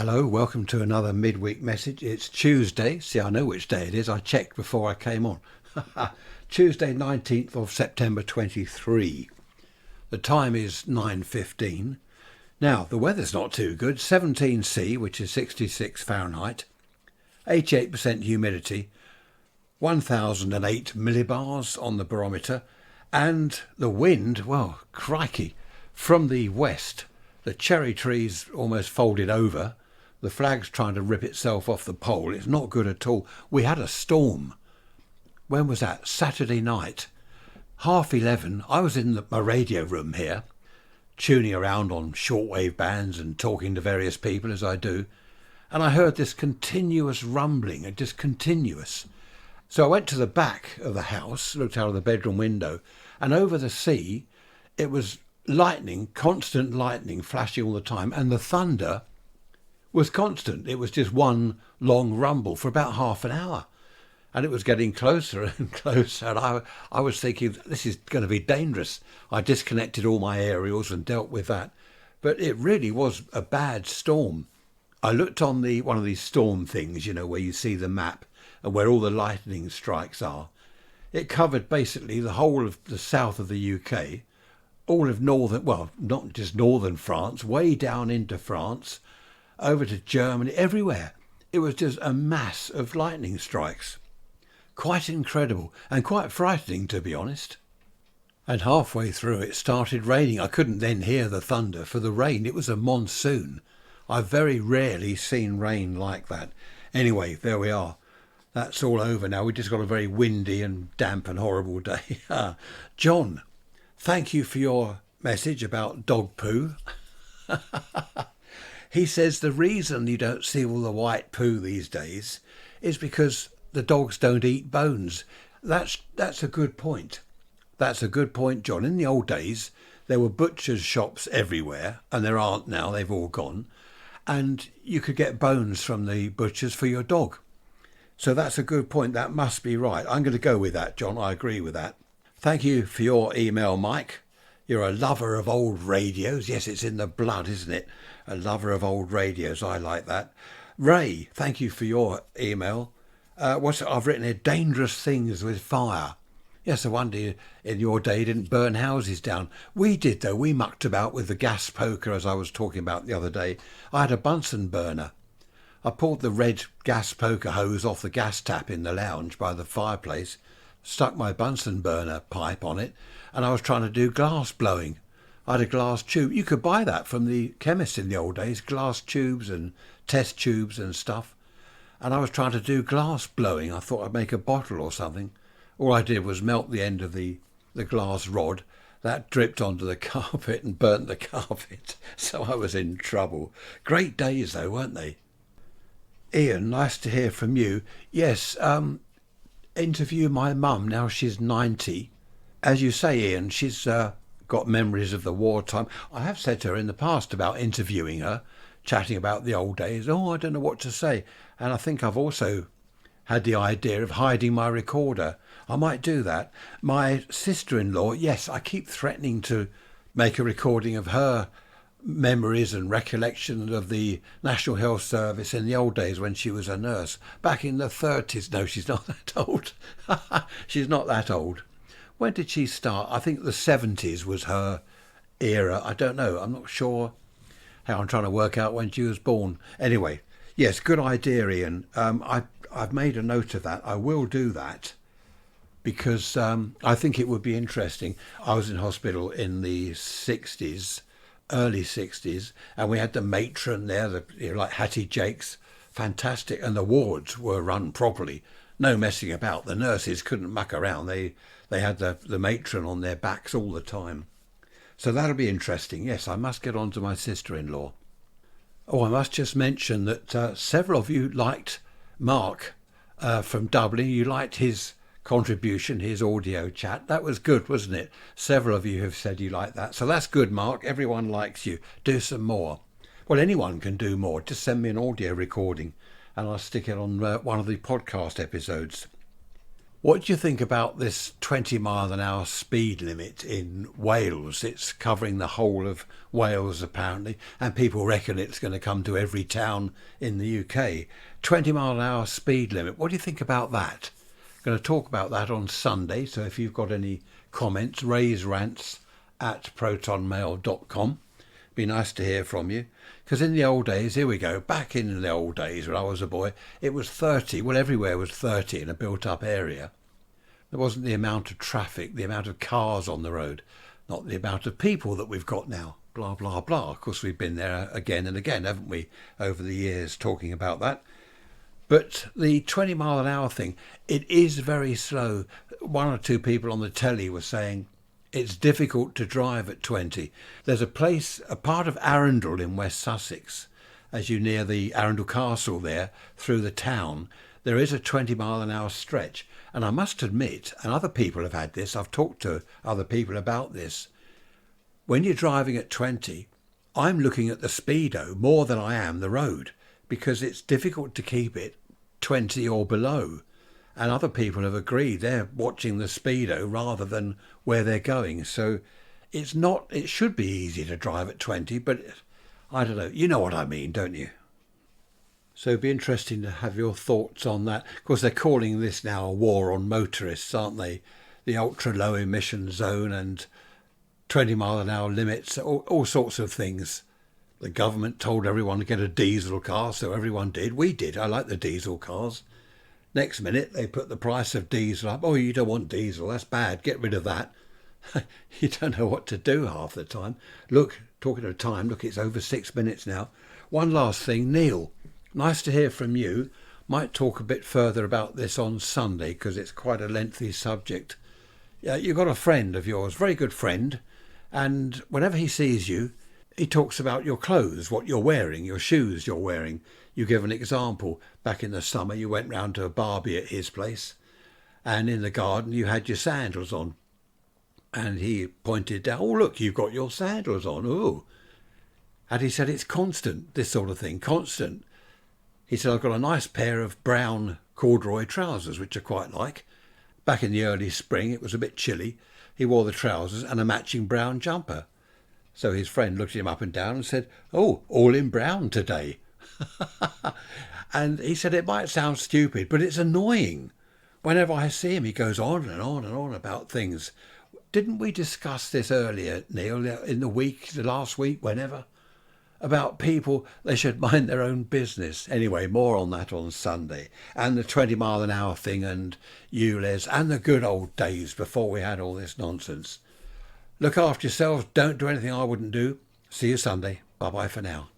Hello, welcome to another Midweek Message. It's Tuesday. See, I know which day it is. I checked before I came on. Tuesday, 19th of September 23. The time is 9:15. Now, the weather's not too good. 17°C, which is 66 Fahrenheit. 88% humidity. 1008 millibars on the barometer. And the wind, well, crikey, from the west. The cherry tree's almost folded over. The flag's trying to rip itself off the pole. It's not good at all. We had a storm. When was that? Saturday night. 11:30. I was in my radio room here, tuning around on shortwave bands and talking to various people as I do. And I heard this continuous rumbling, just continuous. So I went to the back of the house, looked out of the bedroom window, and over the sea, it was lightning, constant lightning flashing all the time, and the thunder was constant. It was just one long rumble for about half an hour, and it was getting closer and closer, and I was thinking, this is going to be dangerous. I disconnected all my aerials and dealt with that, but it really was a bad storm. I looked on one of these storm things, you know, where you see the map and where all the lightning strikes are. It covered basically the whole of the south of the UK, all of northern, well, not just northern France, way down into France, over to Germany, everywhere. It was just a mass of lightning strikes. Quite incredible and quite frightening, to be honest. And halfway through it started raining. I couldn't then hear the thunder for the rain. It was a monsoon. I've very rarely seen rain like that. Anyway, there we are. That's all over now. We just got a very windy and damp and horrible day. John, thank you for your message about dog poo. He says the reason you don't see all the white poo these days is because the dogs don't eat bones. That's a good point. That's a good point, John. In the old days, there were butchers' shops everywhere, and there aren't now. They've all gone. And you could get bones from the butchers for your dog. So that's a good point. That must be right. I'm going to go with that, John. I agree with that. Thank you for your email, Mike. You're a lover of old radios. Yes, it's in the blood, isn't it? A lover of old radios. I like that. Ray, thank you for your email. I've written here, dangerous things with fire. Yes, I wonder in your day you didn't burn houses down. We did, though. We mucked about with the gas poker, as I was talking about the other day. I had a Bunsen burner. I pulled the red gas poker hose off the gas tap in the lounge by the fireplace, stuck my Bunsen burner pipe on it, and I was trying to do glass blowing. I had a glass tube. You could buy that from the chemist in the old days, glass tubes and test tubes and stuff. And I was trying to do glass blowing. I thought I'd make a bottle or something. All I did was melt the end of the glass rod. That dripped onto the carpet and burnt the carpet. So I was in trouble. Great days though, weren't they? Ian, nice to hear from you. Yes, interview my mum. Now she's 90. As you say, Ian, she's got memories of the wartime. I have said to her in the past about interviewing her, chatting about the old days. Oh, I don't know what to say. And I think I've also had the idea of hiding my recorder. I might do that. My sister-in-law, yes, I keep threatening to make a recording of her memories and recollections of the National Health Service in the old days when she was a nurse, back in the 30s. No, she's not that old. She's not that old. When did she start? I think the 70s was her era. I don't know. I'm not sure how. I'm trying to work out when she was born. Anyway, yes, good idea, Ian. I've made a note of that. I will do that because I think it would be interesting. I was in hospital in the 60s, early 60s, and we had the matron there, like Hattie Jakes, fantastic, and the wards were run properly. No messing about. The nurses couldn't muck around. They had the matron on their backs all the time. So that'll be interesting. Yes, I must get on to my sister-in-law. Oh, I must just mention that several of you liked Mark from Dublin. You liked his contribution, his audio chat. That was good, wasn't it? Several of you have said you like that. So that's good, Mark. Everyone likes you. Do some more. Well, anyone can do more. Just send me an audio recording and I'll stick it on one of the podcast episodes. What do you think about this 20 mile an hour speed limit in Wales? It's covering the whole of Wales apparently, and people reckon it's going to come to every town in the UK. 20 mile an hour speed limit. What do you think about that? Going to talk about that on Sunday, so if you've got any comments, raise rants at protonmail.com. Be nice to hear from you. Because in the old days, here we go, back in the old days when I was a boy, it was 30. Well, everywhere was 30 in a built-up area. There wasn't the amount of traffic, the amount of cars on the road, not the amount of people that we've got now. Blah, blah, blah. Of course, we've been there again and again, haven't we, over the years talking about that. But the 20 mile an hour thing, it is very slow. One or two people on the telly were saying, it's difficult to drive at 20. There's a part of Arundel in West Sussex, as you near the Arundel Castle there, through the town, there is a 20 mile an hour stretch. And I must admit, and other people have had this, I've talked to other people about this, when you're driving at 20, I'm looking at the speedo more than I am the road, because it's difficult to keep it 20 or below. And other people have agreed they're watching the speedo rather than where they're going. So it should be easy to drive at 20, but I don't know. You know what I mean, don't you? So it'd be interesting to have your thoughts on that. Of course, they're calling this now a war on motorists, aren't they? The ultra low emission zone and 20 mile an hour limits, all sorts of things. The government told everyone to get a diesel car, so everyone did. We did. I like the diesel cars. Next minute, they put the price of diesel up. Oh, you don't want diesel. That's bad. Get rid of that. You don't know what to do half the time. Look, talking of time, look, it's over 6 minutes now. One last thing, Neil. Nice to hear from you. Might talk a bit further about this on Sunday because it's quite a lengthy subject. You've got a friend of yours, very good friend, and whenever he sees you, he talks about your clothes, what you're wearing, your shoes you're wearing. You give an example. Back in the summer, you went round to a barbie at his place, and in the garden you had your sandals on. And he pointed down, oh, look, you've got your sandals on. Oh. And he said, it's constant, this sort of thing, constant. He said, I've got a nice pair of brown corduroy trousers, which I quite like. Back in the early spring, it was a bit chilly. He wore the trousers and a matching brown jumper. So his friend looked at him up and down and said, oh, all in brown today. And he said, it might sound stupid, but it's annoying. Whenever I see him, he goes on and on and on about things. Didn't we discuss this earlier, Neil, in the last week, whenever? About people, they should mind their own business. Anyway, more on that on Sunday. And the 20 mile an hour thing and ULEZ and the good old days before we had all this nonsense. Look after yourselves. Don't do anything I wouldn't do. See you Sunday. Bye-bye for now.